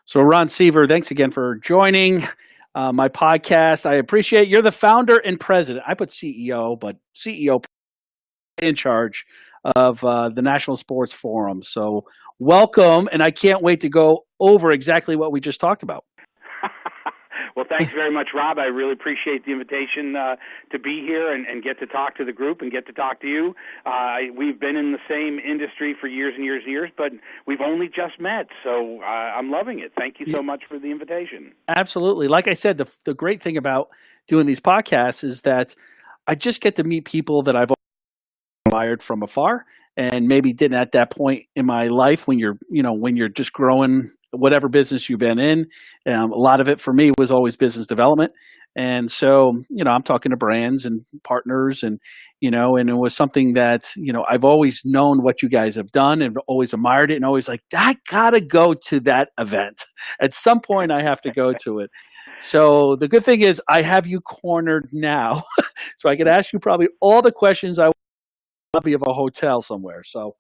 So, Ron Seaver, thanks again for joining my podcast. I appreciate you're the founder and president. I put CEO, but CEO in charge of the National Sports Forum. So, welcome, and I can't wait to go over exactly what we just talked about. Well, thanks very much, Rob. I really appreciate the invitation to be here and get to talk to the group and get to talk to you. We've been in the same industry for years and years and years, but we've only just met, so I'm loving it. Thank you so much for the invitation. Absolutely. Like I said, the great thing about doing these podcasts is that I just get to meet people that I've admired from afar and maybe didn't at that point in my life when you're just growing whatever business you've been in. A lot of it for me was always business development. And so, I'm talking to brands and partners and it was something that, I've always known what you guys have done and always admired it and always like, I gotta go to that event. At some point I have to go to it. So the good thing is I have you cornered now. So I can ask you probably all the questions I want of a hotel somewhere. So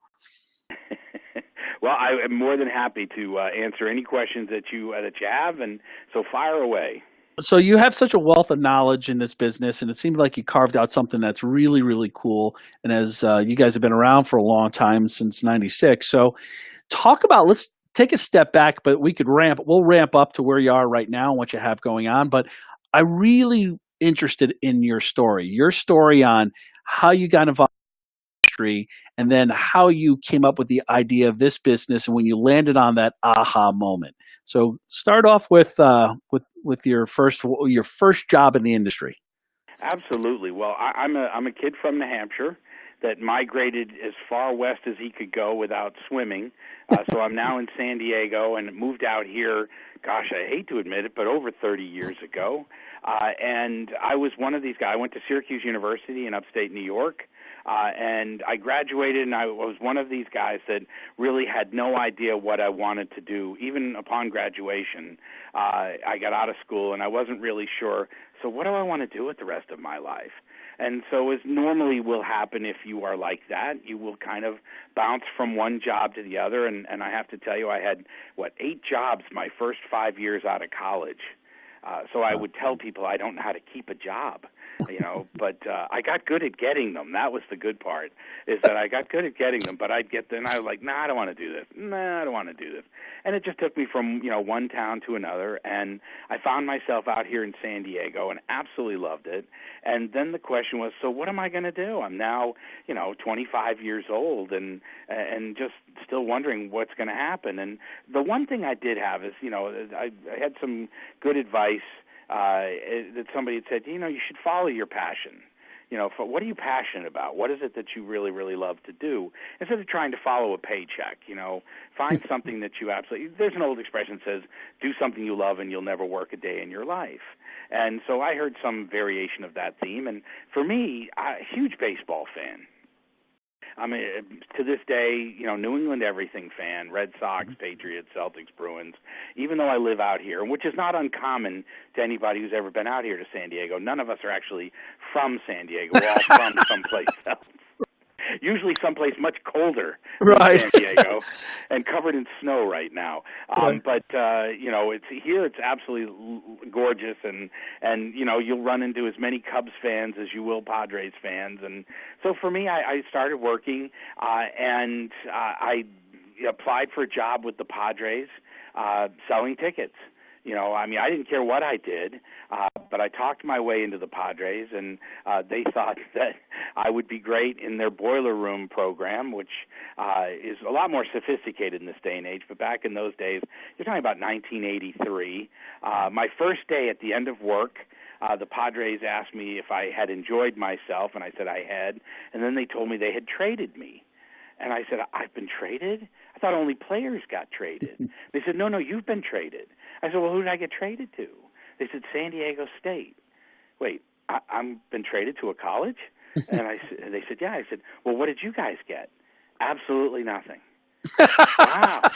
well, I am more than happy to answer any questions that you have, and so fire away. So you have such a wealth of knowledge in this business, and it seems like you carved out something that's really, really cool. And as you guys have been around for a long time, since '96. So let's take a step back, but we'll ramp up to where you are right now and what you have going on. But I'm really interested in your story on how you got involved and then how you came up with the idea of this business and when you landed on that aha moment. So start off with your first job in the industry. Absolutely. Well, I'm a kid from New Hampshire that migrated as far west as he could go without swimming. So I'm now in San Diego and moved out here, gosh, I hate to admit it, but over 30 years ago. And I was one of these guys. I went to Syracuse University in upstate New York. And I graduated, and I was one of these guys that really had no idea what I wanted to do. Even upon graduation, I got out of school, and I wasn't really sure, so what do I want to do with the rest of my life? And so as normally will happen if you are like that, you will kind of bounce from one job to the other. And I have to tell you, I had, 8 jobs my first 5 years out of college. So I would tell people I don't know how to keep a job, but I got good at getting them. That was the good part, is that I got good at getting them, but I'd get them, and I was like, I don't want to do this. I don't want to do this. And it just took me from, one town to another, and I found myself out here in San Diego and absolutely loved it. And then the question was, so what am I going to do? I'm now, 25 years old and just still wondering what's going to happen. And the one thing I did have is, I had some good advice that somebody had said, you should follow your passion. What are you passionate about? What is it that you really, really love to do? Instead of trying to follow a paycheck, find something that you absolutely, there's an old expression that says, do something you love and you'll never work a day in your life. And so I heard some variation of that theme. And for me, a huge baseball fan. I mean, to this day, New England everything fan, Red Sox, Patriots, Celtics, Bruins, even though I live out here, which is not uncommon to anybody who's ever been out here to San Diego. None of us are actually from San Diego. We're all from someplace else. Usually someplace much colder than San Diego and covered in snow right now. But, it's here. It's absolutely gorgeous. And you'll run into as many Cubs fans as you will Padres fans. And so for me, I started working and I applied for a job with the Padres selling tickets. I didn't care what I did, but I talked my way into the Padres, and they thought that I would be great in their boiler room program, which is a lot more sophisticated in this day and age. But back in those days, you're talking about 1983. My first day at the end of work, the Padres asked me if I had enjoyed myself, and I said I had. And then they told me they had traded me. And I said, I've been traded? I thought only players got traded. They said, no, you've been traded. I said, well, who did I get traded to? They said, San Diego State. Wait, I'm been traded to a college? And they said, yeah. I said, well, what did you guys get? Absolutely nothing. Wow.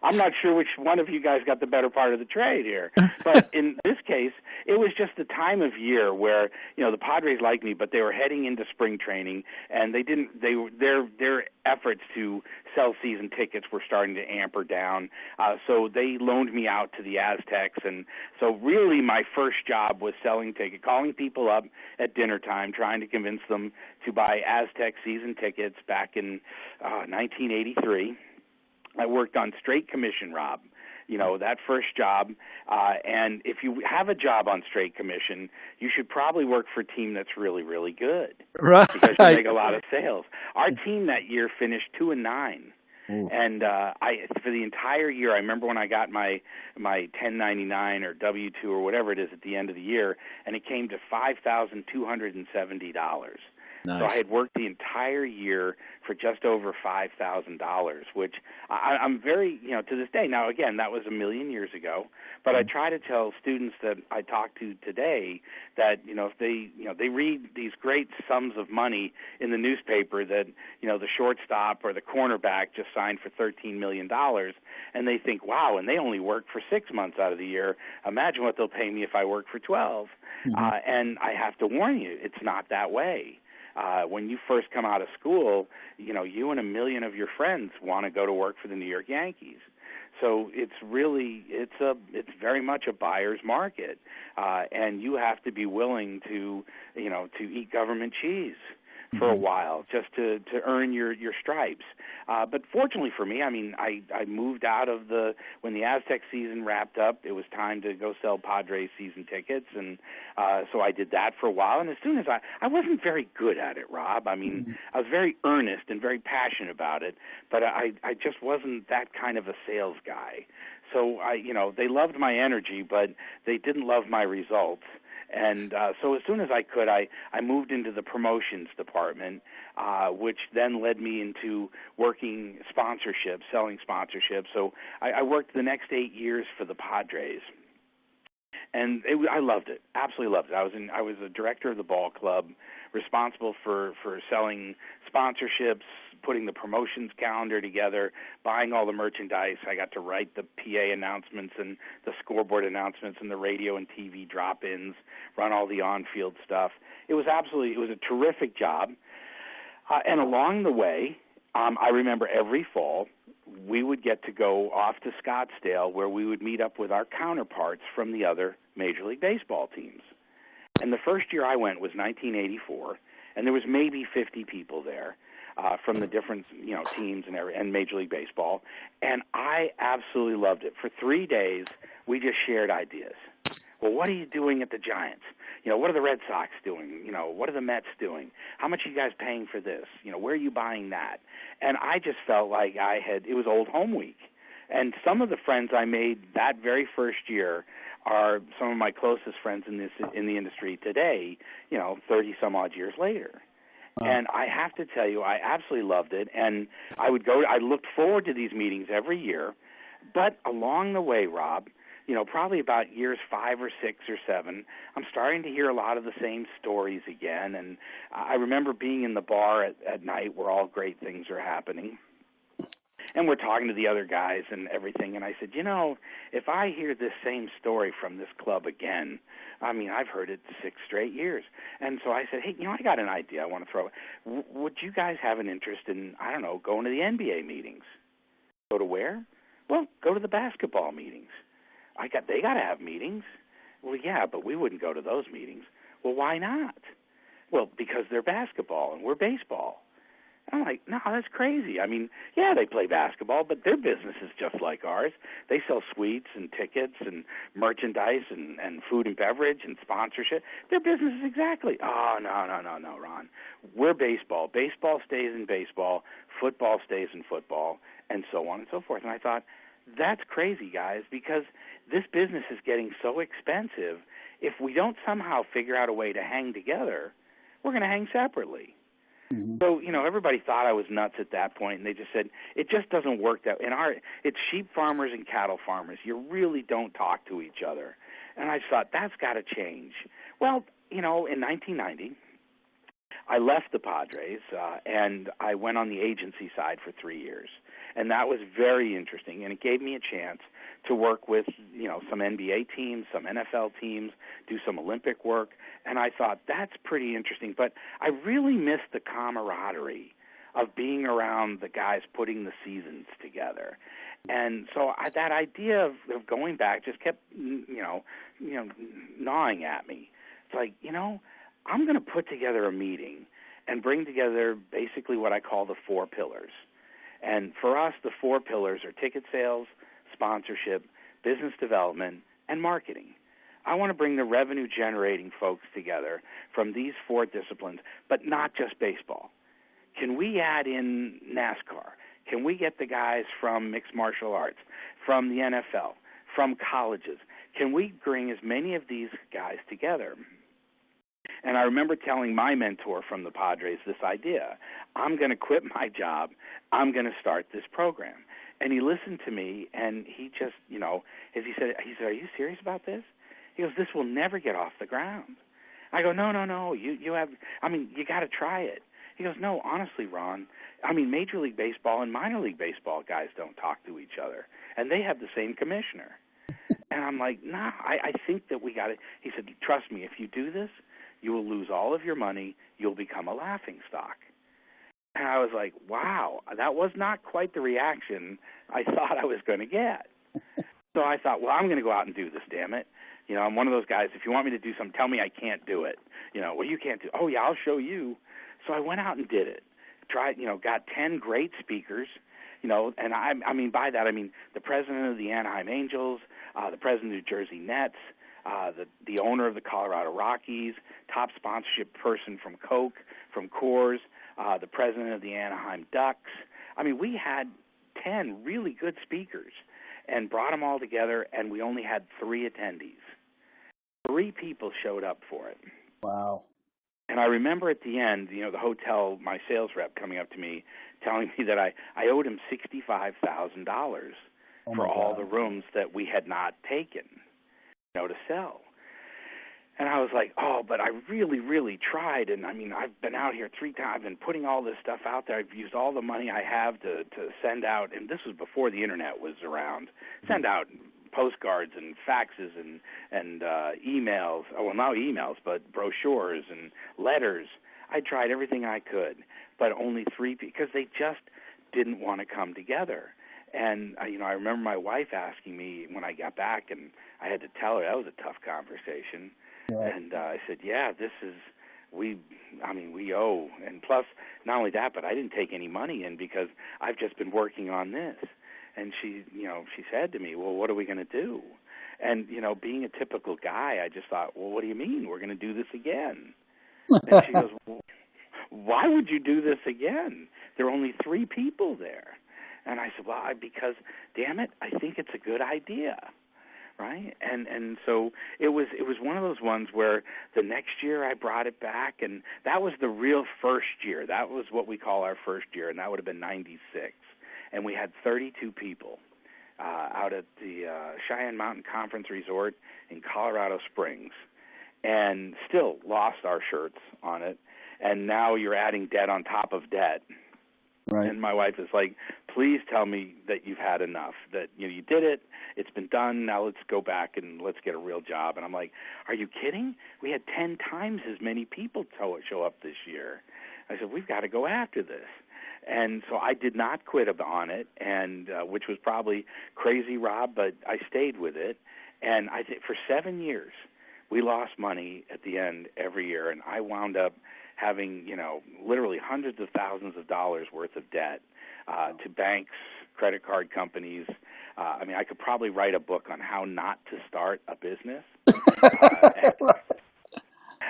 I'm not sure which one of you guys got the better part of the trade here. But in this case, it was just the time of year where, the Padres liked me, but they were heading into spring training, and their efforts to sell season tickets were starting to amper down. So they loaned me out to the Aztecs, and so really my first job was selling tickets, calling people up at dinner time, trying to convince them to buy Aztec season tickets back in 1983. I worked on straight commission, Rob. That first job. And if you have a job on straight commission, you should probably work for a team that's really, really good. Right. Because you make a lot of sales. Our team that year finished 2-9. Ooh. And for the entire year, I remember when I got my 1099 or W-2 or whatever it is at the end of the year, and it came to $5,270. Nice. So I had worked the entire year for just over $5,000, which I'm very, to this day. Now, again, that was a million years ago, but I try to tell students that I talk to today that, if they read these great sums of money in the newspaper that, the shortstop or the cornerback just signed for $13 million, and they think, wow, and they only work for 6 months out of the year. Imagine what they'll pay me if I work for 12. Mm-hmm. And I have to warn you, it's not that way. When you first come out of school, you and a million of your friends want to go to work for the New York Yankees. So it's very much a buyer's market, and you have to be willing to eat government cheese for a while just to earn your stripes. But fortunately for me, I moved out of when the Aztec season wrapped up, it was time to go sell Padres season tickets, and so I did that for a while. And as soon as I wasn't very good at it, Rob. I was very earnest and very passionate about it, but I just wasn't that kind of a sales guy. So they loved my energy, but they didn't love my results. And so as soon as I could, I moved into the promotions department, which then led me into working sponsorships, selling sponsorships. So I worked the next 8 years for the Padres. And I loved it, absolutely loved it. I was a director of the ball club, responsible for selling sponsorships, putting the promotions calendar together, buying all the merchandise. I got to write the PA announcements and the scoreboard announcements and the radio and TV drop-ins, run all the on-field stuff. It was a terrific job. And along the way, I remember every fall, we would get to go off to Scottsdale where we would meet up with our counterparts from the other Major League Baseball teams. And the first year I went was 1984, and there was maybe 50 people there from the different teams and Major League Baseball. And I absolutely loved it. For 3 days, we just shared ideas. Well, what are you doing at the Giants? What are the Red Sox doing? What are the Mets doing? How much are you guys paying for this? Where are you buying that? And I just felt like it was Old Home Week. And some of the friends I made that very first year are some of my closest friends in the industry today, 30 some odd years later. Wow. And I have to tell you, I absolutely loved it. And I looked forward to these meetings every year. But along the way, Rob, probably about years 5 or 6 or 7, I'm starting to hear a lot of the same stories again. And I remember being in the bar at night where all great things are happening. And we're talking to the other guys and everything. And I said, if I hear this same story from this club again, I've heard it 6 straight years. And so I said, hey, I got an idea I want to throw. Would you guys have an interest in, going to the NBA meetings? Go to where? Well, go to the basketball meetings. They got to have meetings. Well, yeah, but we wouldn't go to those meetings. Well, why not? Well, because they're basketball and we're baseball. I'm like, no, that's crazy. Yeah, they play basketball, but their business is just like ours. They sell suites and tickets and merchandise and food and beverage and sponsorship. Their business is exactly. Oh, no, Ron. We're baseball. Baseball stays in baseball. Football stays in football, and so on and so forth. And I thought, that's crazy, guys, because this business is getting so expensive. If we don't somehow figure out a way to hang together, we're going to hang separately. Mm-hmm. So, everybody thought I was nuts at that point, and they just said, it just doesn't work that way. It's sheep farmers and cattle farmers. You really don't talk to each other. And I thought, that's got to change. Well, in 1990, I left the Padres, and I went on the agency side for 3 years. And that was very interesting, and it gave me a chance to work with, some NBA teams, some NFL teams, do some Olympic work, and I thought, that's pretty interesting. But I really missed the camaraderie of being around the guys putting the seasons together. And so that idea of going back just kept, gnawing at me. It's like, I'm going to put together a meeting and bring together basically what I call the 4 pillars. And for us, the 4 pillars are ticket sales, sponsorship, business development, and marketing. I want to bring the revenue-generating folks together from these 4 disciplines, but not just baseball. Can we add in NASCAR? Can we get the guys from mixed martial arts, from the NFL, from colleges? Can we bring as many of these guys together? And I remember telling my mentor from the Padres this idea. I'm going to quit my job. I'm going to start this program. And he listened to me, and he just, as he said, are you serious about this? He goes, this will never get off the ground. I go, no, you got to try it. He goes, no, honestly, Ron, Major League Baseball and minor league baseball guys don't talk to each other, and they have the same commissioner. And I'm like, nah, I think that we got it. He said, trust me, if you do this, you will lose all of your money. You'll become a laughingstock. And I was like, wow, that was not quite the reaction I thought I was going to get. So I thought, well, I'm going to go out and do this, damn it. I'm one of those guys, if you want me to do something, tell me I can't do it. Well, you can't do it. Oh, yeah, I'll show you. So I went out and did it. Got 10 great speakers, and by that, the president of the Anaheim Angels, the president of the New Jersey Nets, the owner of the Colorado Rockies, top sponsorship person from Coke, from Coors, the president of the Anaheim Ducks. We had 10 really good speakers and brought them all together, and we only had 3 attendees. 3 people showed up for it. Wow. And I remember at the end, the hotel, my sales rep coming up to me, telling me that I owed him $65,000 for all the rooms that we had not taken, to sell. And I was like, oh, but I really, really tried. And, I've been out here 3 times. I've been putting all this stuff out there. I've used all the money I have to send out. And this was before the Internet was around. Send out postcards and faxes and emails. Oh, well, not emails, but brochures and letters. I tried everything I could, but only 3 because they just didn't want to come together. And, I remember my wife asking me when I got back, and I had to tell her that was a tough conversation. Yeah. And I said, yeah, we owe. And plus, not only that, but I didn't take any money in because I've just been working on this. And she said to me, well, what are we going to do? And, being a typical guy, I just thought, well, what do you mean? We're going to do this again. And she goes, well, why would you do this again? There are only 3 people there. And I said, well, because, damn it, I think it's a good idea, right? And so it was one of those ones where the next year I brought it back, and that was the real first year. That was what we call our first year, and that would have been 96. And we had 32 people out at the Cheyenne Mountain Conference Resort in Colorado Springs, and still lost our shirts on it. And now you're adding debt on top of debt. Right. And my wife is like, please tell me that you've had enough, that you did it, it's been done, now let's go back and let's get a real job. And I'm like, are you kidding? We had 10 times as many people show up this year. I said, we've got to go after this. And so I did not quit on it, and which was probably crazy, Rob, but I stayed with it. And I think for 7 years, we lost money at the end every year, and I wound up having, literally hundreds of thousands of dollars worth of debt to banks, credit card companies. I could probably write a book on how not to start a business.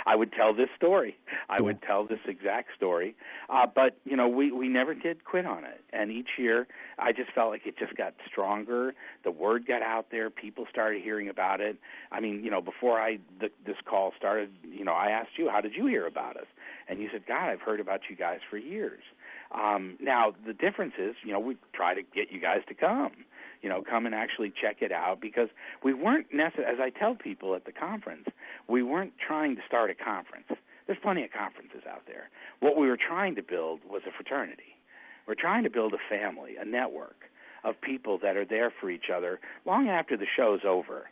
I would tell this story. I would tell this exact story. But, we never did quit on it. And each year, I just felt like it just got stronger. The word got out there. People started hearing about it. Before this call started, I asked you, how did you hear about us? And you said, God, I've heard about you guys for years. Now, the difference is, we try to get you guys to come and actually check it out, because we weren't necessarily, as I tell people at the conference, we weren't trying to start a conference. There's plenty of conferences out there. What we were trying to build was a fraternity. We're trying to build a family, a network of people that are there for each other long after the show's over.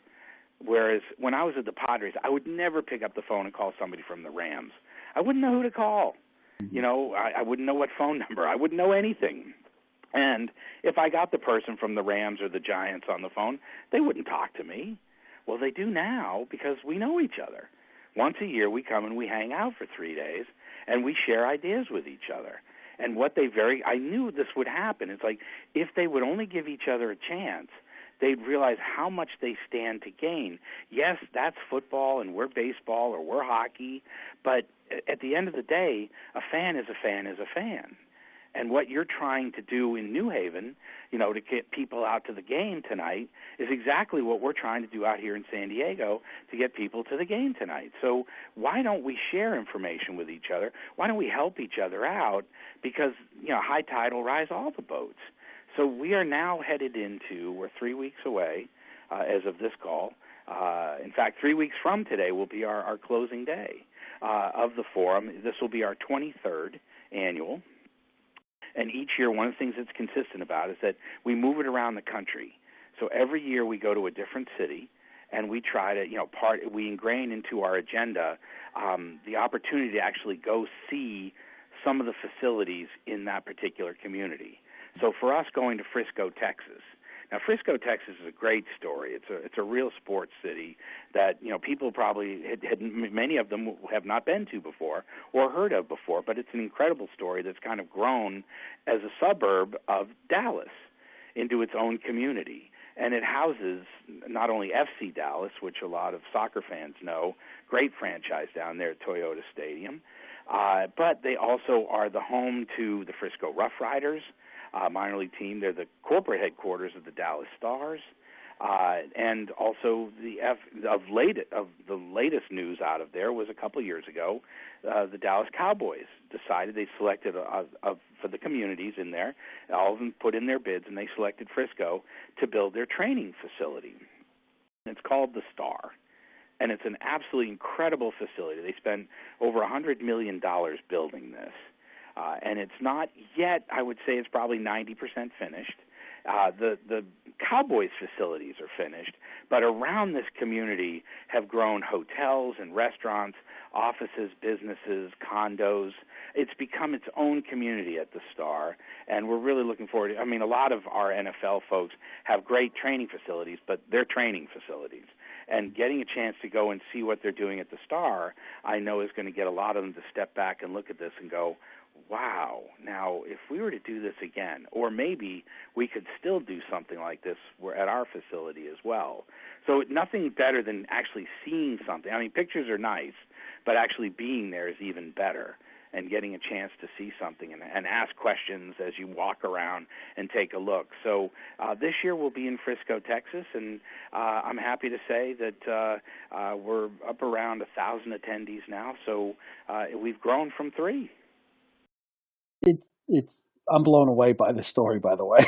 Whereas when I was at the Padres, I would never pick up the phone and call somebody from the Rams. I wouldn't know who to call. I wouldn't know what phone number. I wouldn't know anything. And if I got the person from the Rams or the Giants on the phone, they wouldn't talk to me. Well, they do now because we know each other. Once a year we come and we hang out for 3 days, and we share ideas with each other. And I knew this would happen. It's like if they would only give each other a chance, they'd realize how much they stand to gain. Yes, that's football and we're baseball or we're hockey, but at the end of the day, a fan is a fan is a fan. And what you're trying to do in New Haven, to get people out to the game tonight is exactly what we're trying to do out here in San Diego to get people to the game tonight. So why don't we share information with each other? Why don't we help each other out? Because, high tide will rise all the boats. So we are now we're 3 weeks away as of this call. In fact, 3 weeks from today will be our closing day of the forum. This will be our 23rd annual. And each year, one of the things that's consistent about is that we move it around the country. So every year we go to a different city, and we try to, we ingrain into our agenda the opportunity to actually go see some of the facilities in that particular community. So for us, going to Frisco, Texas. Now, Frisco, Texas is a great story. It's a real sports city that people probably many of them have not been to before or heard of before. But it's an incredible story that's kind of grown as a suburb of Dallas into its own community, and it houses not only FC Dallas, which a lot of soccer fans know, great franchise down there at Toyota Stadium, but they also are the home to the Frisco Rough Riders. Minor league team. They're the corporate headquarters of the Dallas Stars, and also the latest news out of there was a couple of years ago. The Dallas Cowboys decided they selected for the communities in there. All of them put in their bids, and they selected Frisco to build their training facility. It's called the Star, and it's an absolutely incredible facility. They spent over $100 million building this. And it's not yet, I would say it's probably 90% finished. The Cowboys facilities are finished, but around this community have grown hotels and restaurants, offices, businesses, condos. It's become its own community at the Star, and we're really looking forward to a lot of our NFL folks have great training facilities, but they're training facilities. And getting a chance to go and see what they're doing at the Star, I know is going to get a lot of them to step back and look at this and go, wow, now if we were to do this again, or maybe we could still do something like this at our facility as well. So nothing better than actually seeing something. Pictures are nice, but actually being there is even better, and getting a chance to see something and ask questions as you walk around and take a look. So this year we'll be in Frisco, Texas, and I'm happy to say that we're up around 1,000 attendees now, so we've grown from 3. I'm blown away by the story, by the way.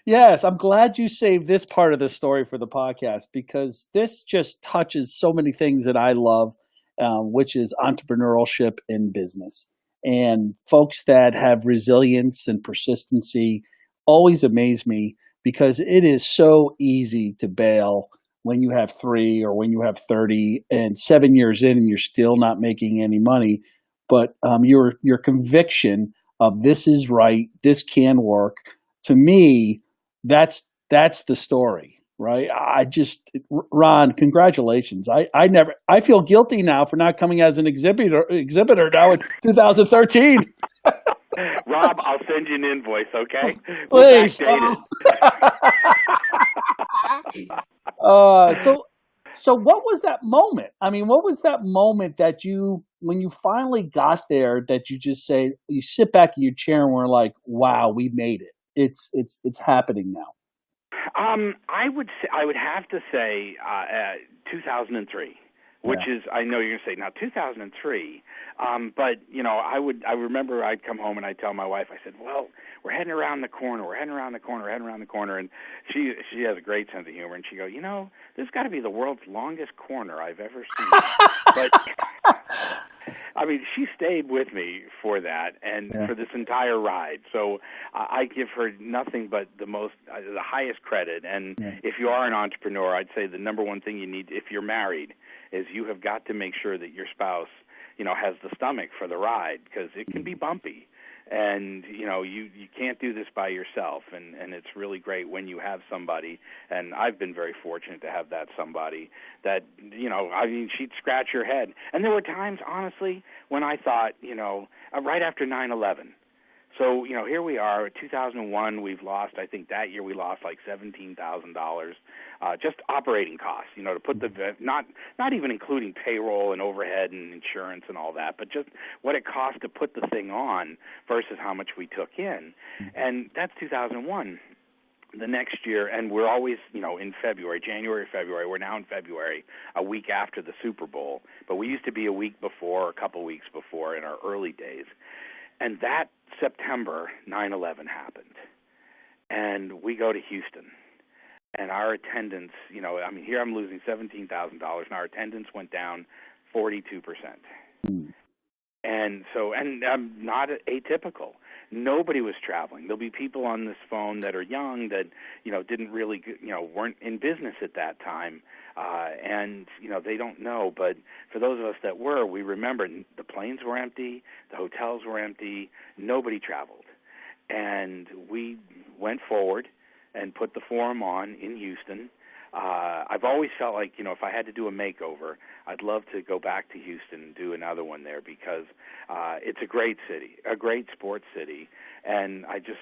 Yes, I'm glad you saved this part of the story for the podcast, because this just touches so many things that I love, which is entrepreneurship in business. And folks that have resilience and persistency always amaze me, because it is so easy to bail when you have 3 or when you have 30 and 7 years in and you're still not making any money. But your conviction of this is right, this can work, to me, that's the story, right? Ron, congratulations. I feel guilty now for not coming as an exhibitor now in 2013. Rob, I'll send you an invoice, okay? Please. So what was that moment? What was that moment that when you finally got there, that you sit back in your chair and were like, wow, we made it. It's happening now. I would have to say 2003. which is, I know you're going to say, now 2003, but, I remember I'd come home and I'd tell my wife, I said, well, we're heading around the corner, and she has a great sense of humor, and she goes, this has got to be the world's longest corner I've ever seen. But, I mean, she stayed with me for that and for this entire ride, so I give her nothing but the highest credit, and if you are an entrepreneur, I'd say the number one thing you need, if you're married, is you have got to make sure that your spouse, has the stomach for the ride, because it can be bumpy. And, you can't do this by yourself, and it's really great when you have somebody, and I've been very fortunate to have that somebody that, she'd scratch your head. And there were times, honestly, when I thought, right after 9/11, so, here we are, 2001, we've lost, I think that year we lost like $17,000, just operating costs, to put not even including payroll and overhead and insurance and all that, but just what it cost to put the thing on versus how much we took in. And that's 2001. The next year, and we're always, in February, January, February. We're now in February, a week after the Super Bowl. But we used to be a week before, a couple weeks before in our early days. And that September, 9/11 happened. And we go to Houston. And our attendance, here I'm losing $17,000, and our attendance went down 42%. And so, and not atypical. Nobody was traveling. There'll be people on this phone that are young that, didn't really, weren't in business at that time. And, they don't know. But for those of us that were, we remember the planes were empty, the hotels were empty, nobody traveled. And we went forward and put the forum on in Houston. I've always felt like, if I had to do a makeover, I'd love to go back to Houston and do another one there, because it's a great city, a great sports city. And I just,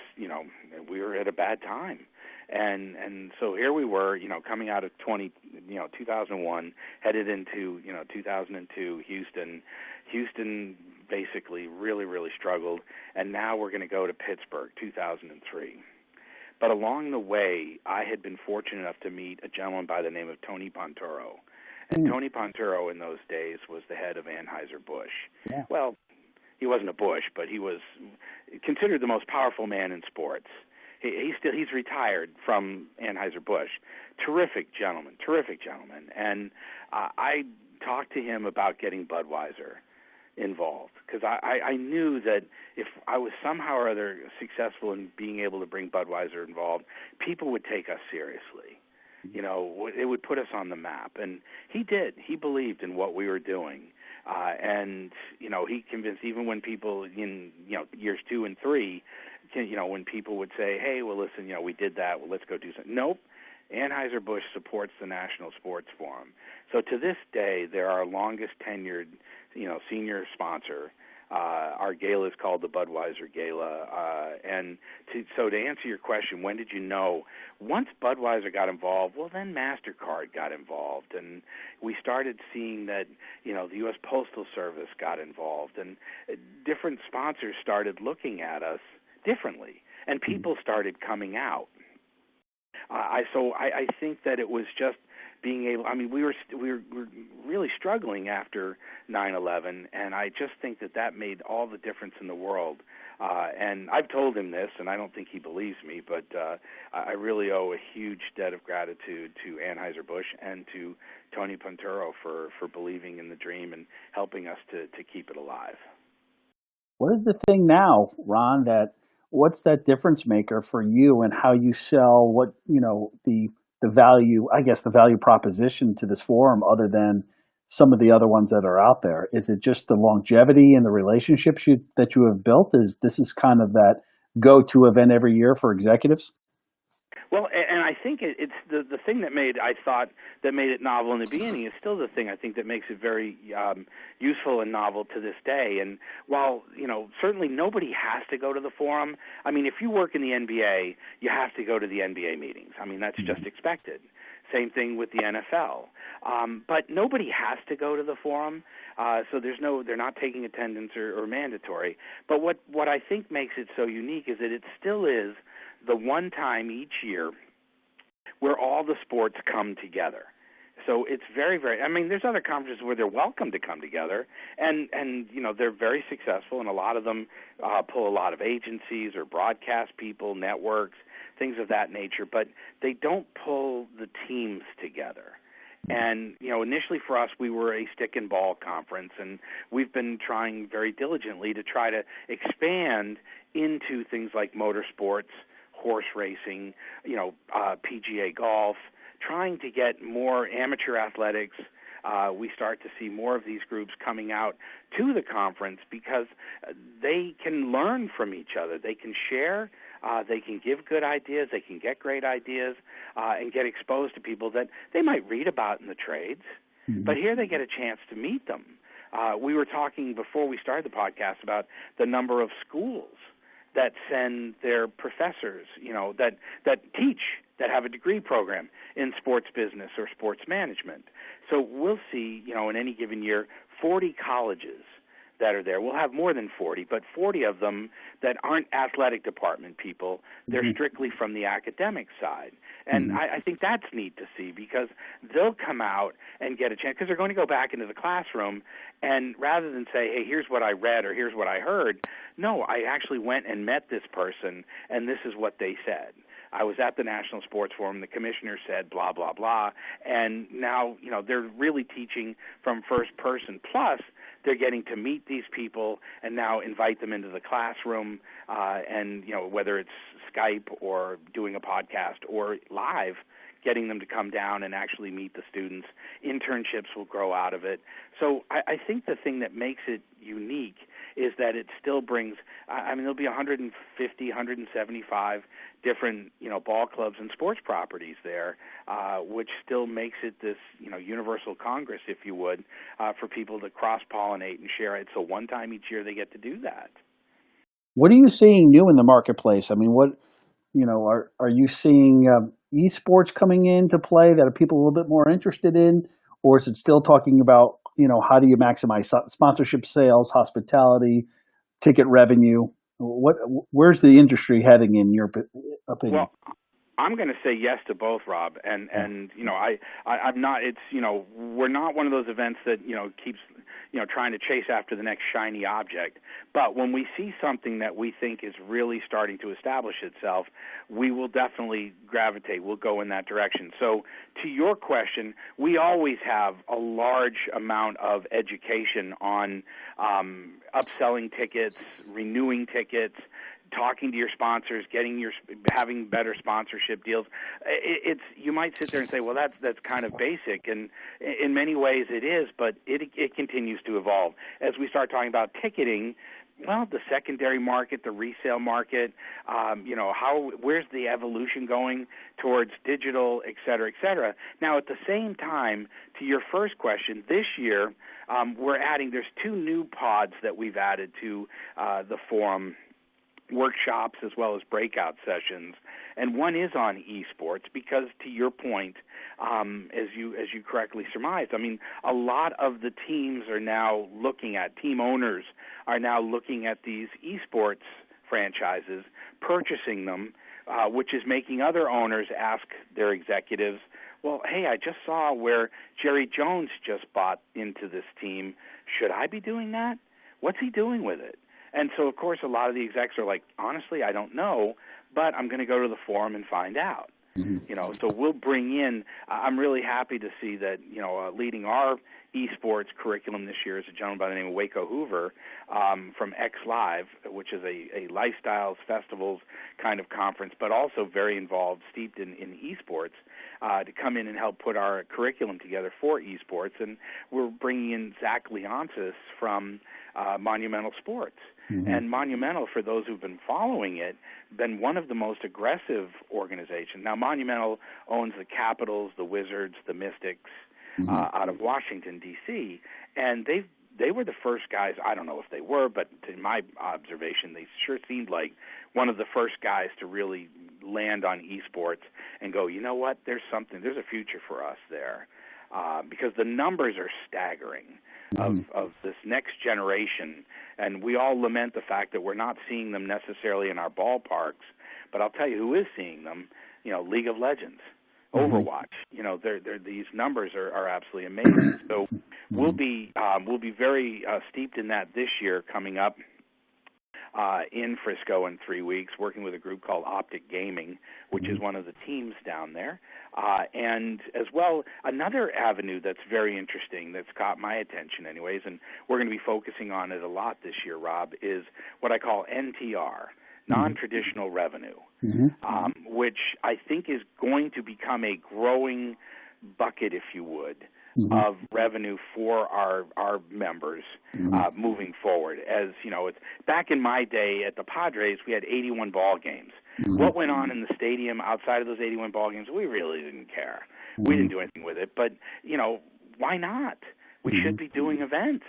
we were at a bad time. And so here we were, coming out of 2001, headed into, 2002, Houston. Houston basically really, really struggled. And now we're going to go to Pittsburgh, 2003. But along the way, I had been fortunate enough to meet a gentleman by the name of Tony Ponturo. And Tony Ponturo in those days was the head of Anheuser-Busch. Yeah. Well, he wasn't a Bush, but he was considered the most powerful man in sports. He's retired from Anheuser-Busch. Terrific gentleman. And I talked to him about getting Budweiser involved, because I knew that if I was somehow or other successful in being able to bring Budweiser involved, people would take us seriously. It would put us on the map. And he did. He believed in what we were doing. And, he convinced, even when people in, years 2 and 3, when people would say, hey, well, listen, we did that, well, let's go do something. Nope. Anheuser-Busch supports the National Sports Forum. So to this day, they're our longest tenured, senior sponsor. Our gala is called the Budweiser Gala. So to answer your question, when did you know? Once Budweiser got involved, well, then MasterCard got involved. And we started seeing that, the U.S. Postal Service got involved. And different sponsors started looking at us differently. And people started coming out. I think that it was just being able. We were really struggling after 9/11, and I just think that made all the difference in the world. And I've told him this, and I don't think he believes me, but I really owe a huge debt of gratitude to Anheuser-Busch and to Tony Ponturo for believing in the dream and helping us to keep it alive. What is the thing now, Ron, what's that difference maker for you and how you sell the value, I guess the value proposition to this forum, other than some of the other ones that are out there? Is it just the longevity and the relationships that you have built? This is kind of that go-to event every year for executives? Well, and I think it's the thing that made it novel in the beginning is still the thing I think that makes it very useful and novel to this day. And while, certainly nobody has to go to the forum. If you work in the NBA, you have to go to the NBA meetings. That's just expected. Same thing with the NFL. But nobody has to go to the forum, so they're not taking attendance or mandatory. But what I think makes it so unique is that it still is the one time each year where all the sports come together. So it's very, very. I mean, there's other conferences where they're welcome to come together, and they're very successful, and a lot of them pull a lot of agencies or broadcast people, networks, things of that nature. But they don't pull the teams together. And, initially for us, we were a stick and ball conference, and we've been trying very diligently to try to expand into things like motorsports, horse racing, PGA golf, trying to get more amateur athletics. We start to see more of these groups coming out to the conference because they can learn from each other. They can share. They can give good ideas. They can get great ideas and get exposed to people that they might read about in the trades. Mm-hmm. But here they get a chance to meet them. We were talking before we started the podcast about the number of schools that send their professors, that teach, that have a degree program in sports business or sports management. So we'll see, in any given year, 40 colleges that are there. We'll have more than 40, but 40 of them that aren't athletic department people. They're mm-hmm. strictly from the academic side. And mm-hmm. I think that's neat to see because they'll come out and get a chance because they're going to go back into the classroom and rather than say, hey, here's what I read or here's what I heard, no, I actually went and met this person and this is what they said. I was at the National Sports Forum. The commissioner said blah, blah, blah. And now, they're really teaching from first person. Plus, they're getting to meet these people and now invite them into the classroom and, whether it's Skype or doing a podcast or live, getting them to come down and actually meet the students. Internships will grow out of it. So I think the thing that makes it unique is that it still brings, there'll be 150, 175 different, ball clubs and sports properties there, which still makes it this, universal congress, if you would, for people to cross-pollinate and share it. So one time each year they get to do that. What are you seeing new in the marketplace? I mean, are you seeing esports coming into play that are people a little bit more interested in? Or is it still talking about, how do you maximize sponsorship sales, hospitality, ticket revenue? Where's the industry heading in your opinion? Well, I'm going to say yes to both, Rob. And I'm not. It's we're not one of those events that keeps trying to chase after the next shiny object. But when we see something that we think is really starting to establish itself, we will definitely gravitate. We'll go in that direction. So to your question, we always have a large amount of education on upselling tickets, renewing tickets, talking to your sponsors, having better sponsorship deals. It's you might sit there and say, well, that's kind of basic, and in many ways it is, but it continues to evolve as we start talking about ticketing. Well, the secondary market, the resale market, where's the evolution going towards digital, et cetera, et cetera. Now, at the same time, to your first question, this year there's 2 new pods that we've added to the forum, workshops as well as breakout sessions, and one is on esports because, to your point, as you correctly surmised, a lot of the teams are now team owners are now looking at these esports franchises, purchasing them, which is making other owners ask their executives, well, hey, I just saw where Jerry Jones just bought into this team. Should I be doing that? What's he doing with it? And so, of course, a lot of the execs are like, honestly, I don't know, but I'm going to go to the forum and find out. Mm-hmm. So we'll bring in, I'm really happy to see that, leading our esports curriculum this year is a gentleman by the name of Waco Hoover from X Live, which is a lifestyles, festivals kind of conference, but also very involved, steeped in esports, to come in and help put our curriculum together for esports. And we're bringing in Zach Leonsis from Monumental Sports. Mm-hmm. And Monumental, for those who've been following it, been one of the most aggressive organizations. Now, Monumental owns the Capitals, the Wizards, the Mystics, mm-hmm. Out of Washington, D.C., and they were the first guys, I don't know if they were, but in my observation, they sure seemed like one of the first guys to really land on esports and go, you know what, there's a future for us there. Because the numbers are staggering of this next generation, and we all lament the fact that we're not seeing them necessarily in our ballparks, but I'll tell you who is seeing them, League of Legends. Mm-hmm. Overwatch. These numbers are absolutely amazing. So we'll be very steeped in that this year coming up in Frisco in 3 weeks, working with a group called Optic Gaming, which is one of the teams down there. And as well, another avenue that's very interesting that's caught my attention anyways, and we're going to be focusing on it a lot this year, Rob, is what I call NTR, non-traditional revenue, which I think is going to become a growing bucket, if you would, of revenue for our members moving forward. As you know, it's back in my day at the Padres, we had 81 ball games. What went on in the stadium outside of those 81 ball games, we really didn't care. We didn't do anything with it. But why not? We should be doing events.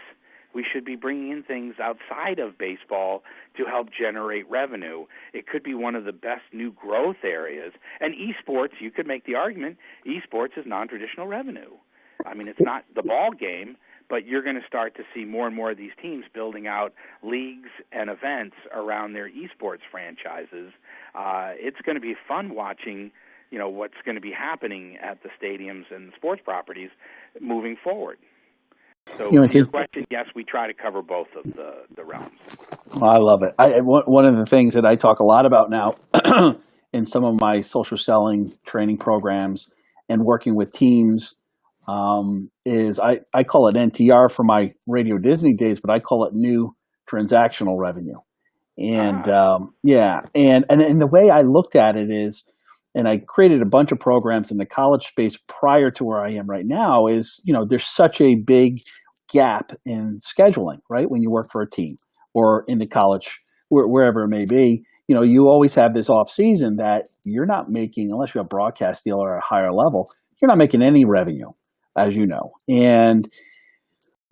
We should be bringing in things outside of baseball to help generate revenue. It could be one of the best new growth areas. And esports, you could make the argument, esports is non-traditional revenue. I mean, it's not the ball game, but you're going to start to see more and more of these teams building out leagues and events around their esports franchises. It's going to be fun watching, what's going to be happening at the stadiums and sports properties moving forward. So to your question, yes, we try to cover both of the realms. I love it. One of the things that I talk a lot about now in some of my social selling training programs and working with teams is I call it NTR for my Radio Disney days, but I call it new transactional revenue. And and the way I looked at it is, and I created a bunch of programs in the college space prior to where I am right now, is, there's such a big gap in scheduling, right? When you work for a team or in the college, wherever it may be, you always have this off season that you're not making, unless you have a broadcast deal or a higher level, you're not making any revenue, as you know. And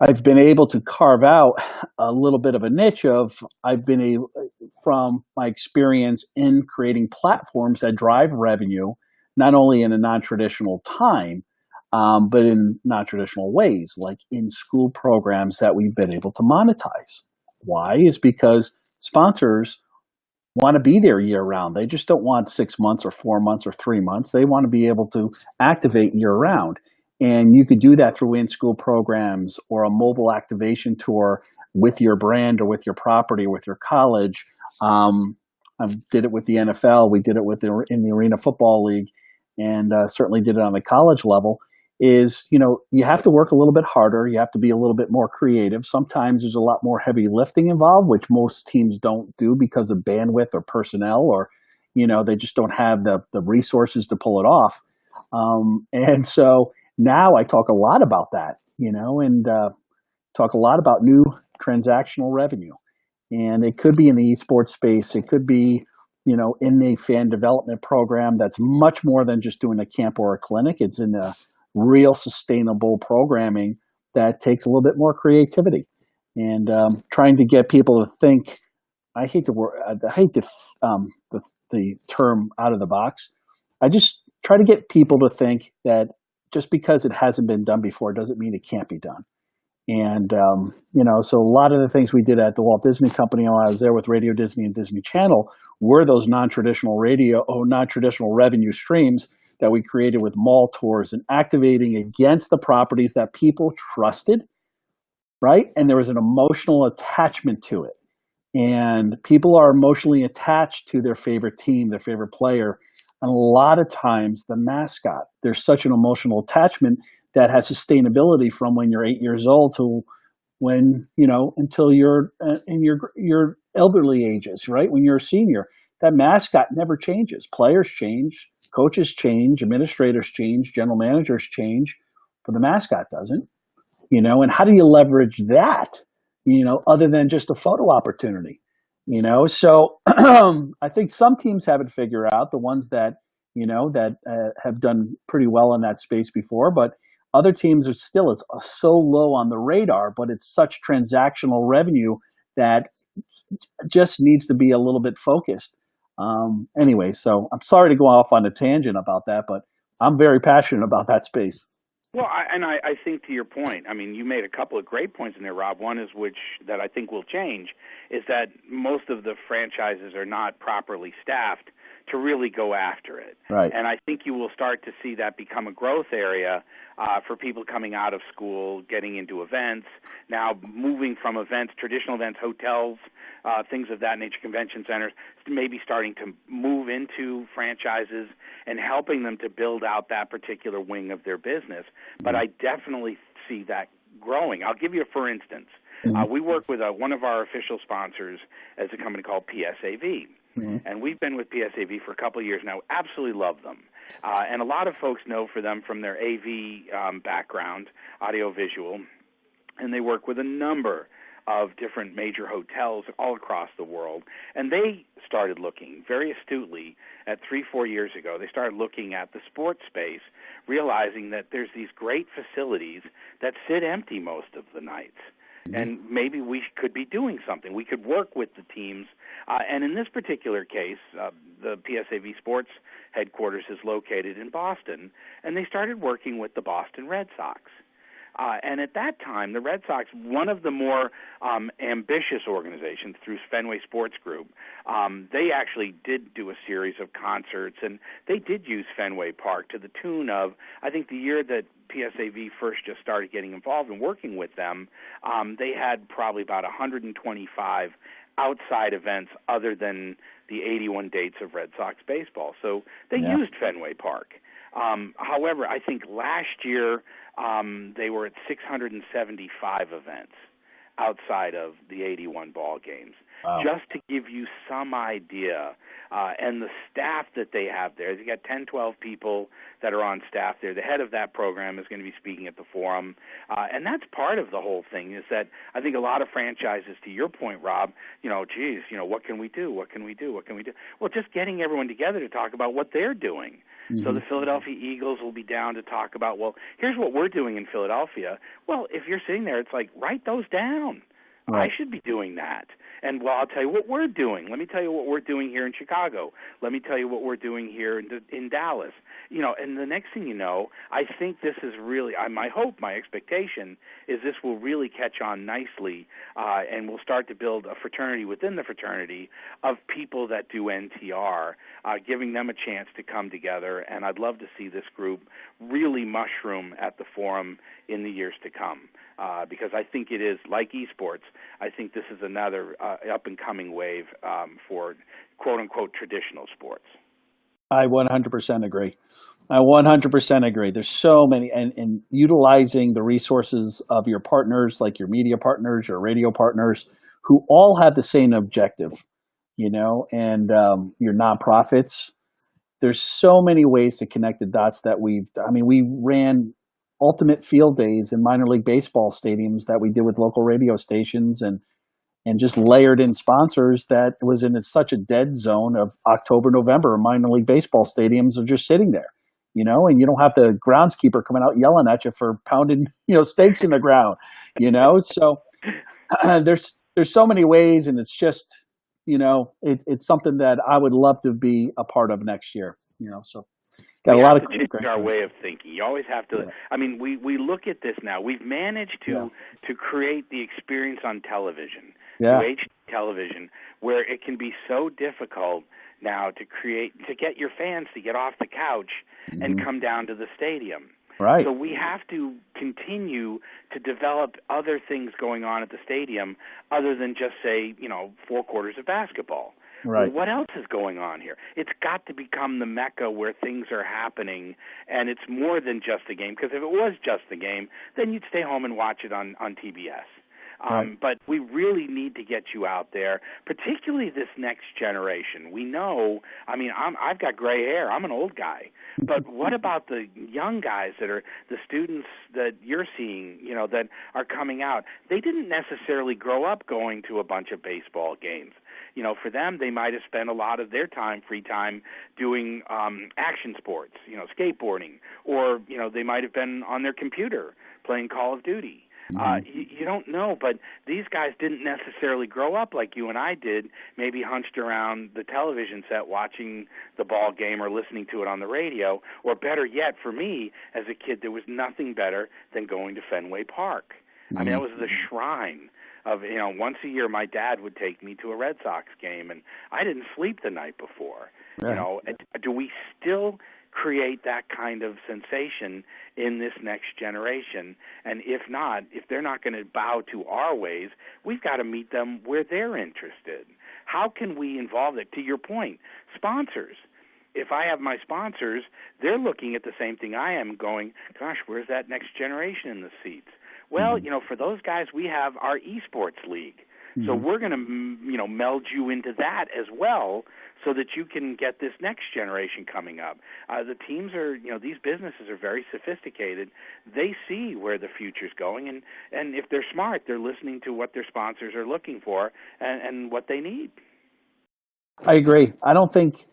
I've been able to carve out a little bit of a niche from my experience in creating platforms that drive revenue, not only in a non-traditional time, but in non-traditional ways, like in school programs that we've been able to monetize. Why? Is because sponsors want to be there year round. They just don't want 6 months or 4 months or 3 months. They want to be able to activate year round. And you could do that through in-school programs or a mobile activation tour with your brand or with your property or with your college. I did it with the NFL. We did it in the Arena Football League, and certainly did it on the college level. Is, you have to work a little bit harder. You have to be a little bit more creative. Sometimes there's a lot more heavy lifting involved, which most teams don't do because of bandwidth or personnel, or, they just don't have the resources to pull it off. And so now I talk a lot about that, and talk a lot about new transactional revenue. And it could be in the esports space. It could be, in a fan development program that's much more than just doing a camp or a clinic. It's in a real sustainable programming that takes a little bit more creativity and trying to get people to think. I hate the term out of the box. I just try to get people to think that just because it hasn't been done before doesn't mean it can't be done. And, so a lot of the things we did at the Walt Disney Company while I was there with Radio Disney and Disney Channel were those non-traditional revenue streams that we created with mall tours and activating against the properties that people trusted, right? And there was an emotional attachment to it. And people are emotionally attached to their favorite team, their favorite player. And a lot of times the mascot, there's such an emotional attachment that has sustainability from when you're 8 years old to when, until you're in your elderly ages, right? When you're a senior, that mascot never changes. Players change, coaches change, administrators change, general managers change, but the mascot doesn't, and how do you leverage that, other than just a photo opportunity, So I think some teams have it figured out, the ones that, have done pretty well in that space before, but other teams are still, it's so low on the radar, but it's such transactional revenue that just needs to be a little bit focused. Anyway, so I'm sorry to go off on a tangent about that, but I'm very passionate about that space. Well, I think to your point, I mean, you made a couple of great points in there, Rob. One is that I think will change is that most of the franchises are not properly staffed to really go after it. Right. And I think you will start to see that become a growth area for people coming out of school, getting into events, now moving from events, traditional events, hotels, things of that nature, convention centers, maybe starting to move into franchises and helping them to build out that particular wing of their business. But I definitely see that growing. I'll give you a for instance. We work with one of our official sponsors as a company called PSAV. And we've been with PSAV for a couple of years now. Absolutely love them. And a lot of folks know for them from their AV background, audiovisual, and they work with a number of different major hotels all across the world. And they started looking very astutely at 3-4 years ago. They started looking at the sports space, realizing that there's these great facilities that sit empty most of the nights. And maybe we could be doing something. We could work with the teams. And in this particular case, the PSAV Sports headquarters is located in Boston, and they started working with the Boston Red Sox. And at that time, the Red Sox, one of the more ambitious organizations through Fenway Sports Group, they actually did do a series of concerts, and they did use Fenway Park to the tune of, I think the year that PSAV first just started getting involved and working with them, they had probably about 125 outside events other than the 81 dates of Red Sox baseball. So they used Fenway Park. However, I think last year they were at 675 events outside of the 81 ball games. Wow. Just to give you some idea, and the staff that they have there, they got 10, 12 people that are on staff there. The head of that program is going to be speaking at the forum, and that's part of the whole thing is that I think a lot of franchises, to your point, Rob, geez, what can we do? What can we do? What can we do? Well, just getting everyone together to talk about what they're doing. So the Philadelphia Eagles will be down to talk about, well, here's what we're doing in Philadelphia. Well, if you're sitting there, it's like, write those down. Right. I should be doing that. And, well, I'll tell you what we're doing. Let me tell you what we're doing here in Chicago. Let me tell you what we're doing here in Dallas. And the next thing you know, I think this is really, my hope, my expectation is this will really catch on nicely, and we'll start to build a fraternity within the fraternity of people that do NTR, giving them a chance to come together. And I'd love to see this group really mushroom at the forum in the years to come. Because I think it is, like esports, I think this is another up-and-coming wave for quote-unquote traditional sports. I 100% agree. I 100% agree. There's so many, and utilizing the resources of your partners, like your media partners, your radio partners, who all have the same objective, and your nonprofits. There's so many ways to connect the dots that we ran ultimate field days in minor league baseball stadiums that we did with local radio stations and just layered in sponsors that was in such a dead zone of October, November. Minor league baseball stadiums are just sitting there, and you don't have the groundskeeper coming out yelling at you for pounding, stakes in the ground, So there's so many ways, and it's just, it's something that I would love to be a part of next year, so. Got a lot of change our way of thinking. You always have to. Yeah. I mean, we look at this now. We've managed to create the experience on television, HD television, where it can be so difficult now to get your fans to get off the couch and come down to the stadium. Right. So we have to continue to develop other things going on at the stadium other than just say, 4 quarters of basketball. Right. Well, what else is going on here? It's got to become the mecca where things are happening, and it's more than just a game. Because if it was just the game, then you'd stay home and watch it on TBS. But we really need to get you out there, particularly this next generation. We know, I've got gray hair. I'm an old guy. But what about the young guys that are the students that you're seeing, that are coming out? They didn't necessarily grow up going to a bunch of baseball games. For them, they might have spent a lot of their free time doing action sports, skateboarding, or, they might have been on their computer playing Call of Duty. You don't know, but these guys didn't necessarily grow up like you and I did, maybe hunched around the television set watching the ball game or listening to it on the radio, or better yet, for me, as a kid, there was nothing better than going to Fenway Park. That was the shrine of, once a year my dad would take me to a Red Sox game, and I didn't sleep the night before. Right. Do we still create that kind of sensation in this next generation? And if not, if they're not going to bow to our ways, we've got to meet them where they're interested. How can we involve it? To your point, sponsors. If I have my sponsors, they're looking at the same thing I am, going, gosh, where's that next generation in the seats? Well, for those guys, we have our esports league. So we're going to, meld you into that as well, so that you can get this next generation coming up. The teams are, these businesses are very sophisticated. They see where the future's going, and if they're smart, they're listening to what their sponsors are looking for and what they need. I agree. I don't think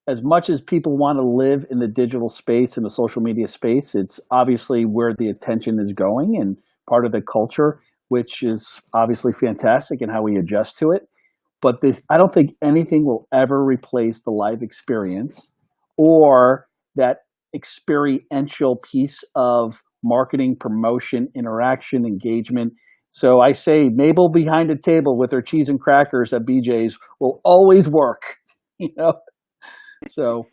as much as people want to live in the digital space and the social media space, it's obviously where the attention is going and part of the culture, which is obviously fantastic and how we adjust to it. But I don't think anything will ever replace the live experience or that experiential piece of marketing, promotion, interaction, engagement. So I say Mabel behind a table with her cheese and crackers at BJ's will always work. You know, so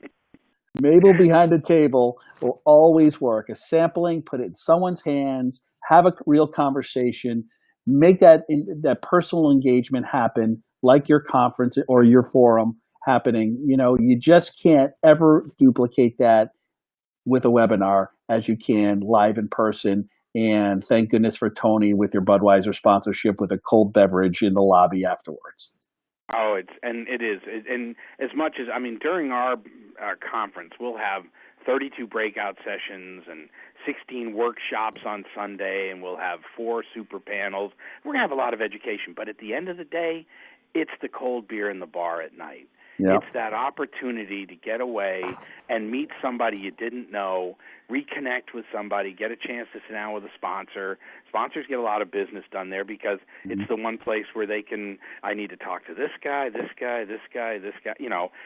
Mabel behind a table will always work. A sampling, put it in someone's hands, have a real conversation, make that personal engagement happen, like your conference or your forum happening. You just can't ever duplicate that with a webinar as you can live in person. And thank goodness for Tony with your Budweiser sponsorship with a cold beverage in the lobby afterwards. Oh, it is, and as much as during our conference, we'll have 32 breakout sessions and 16 workshops on Sunday, and we'll have 4 super panels. We're gonna have a lot of education, but at the end of the day, it's the cold beer in the bar at night. Yep. It's that opportunity to get away and meet somebody you didn't know, reconnect with somebody, get a chance to sit down with a sponsor. Sponsors get a lot of business done there because it's the one place where I need to talk to this guy, this guy, this guy, this guy.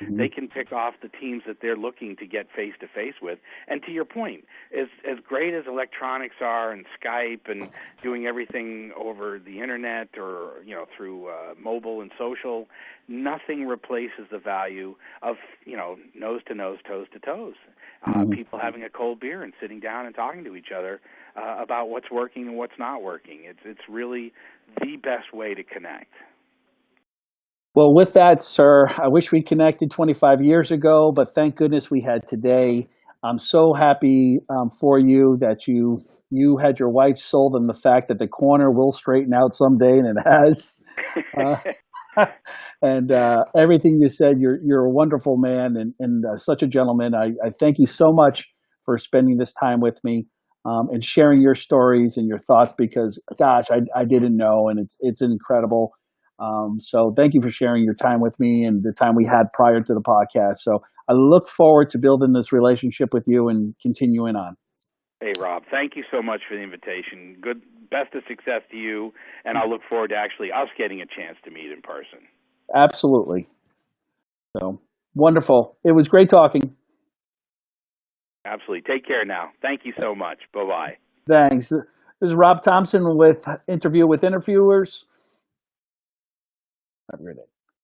They can pick off the teams that they're looking to get face-to-face with. And to your point, as great as electronics are and Skype and doing everything over the internet or, through mobile and social, nothing replaces the value of, nose to nose, toes to toes. People having a cold beer and sitting down and talking to each other about what's working and what's not working. It's really the best way to connect. Well, with that, sir, I wish we connected 25 years ago, but thank goodness we had today. I'm so happy for you that you had your wife sold on the fact that the corner will straighten out someday, and it has. And everything you said, you're a wonderful man and such a gentleman. I thank you so much for spending this time with me and sharing your stories and your thoughts because, gosh, I didn't know, and it's incredible. So thank you for sharing your time with me and the time we had prior to the podcast. So I look forward to building this relationship with you and continuing on. Hey, Rob, thank you so much for the invitation. Best of success to you, and I'll look forward to actually us getting a chance to meet in person. Absolutely. So wonderful. It was great talking. Absolutely. Take care now. Thank you so much. Bye-bye. Thanks. This is Rob Thompson with Interview with Interviewers. Have a great day.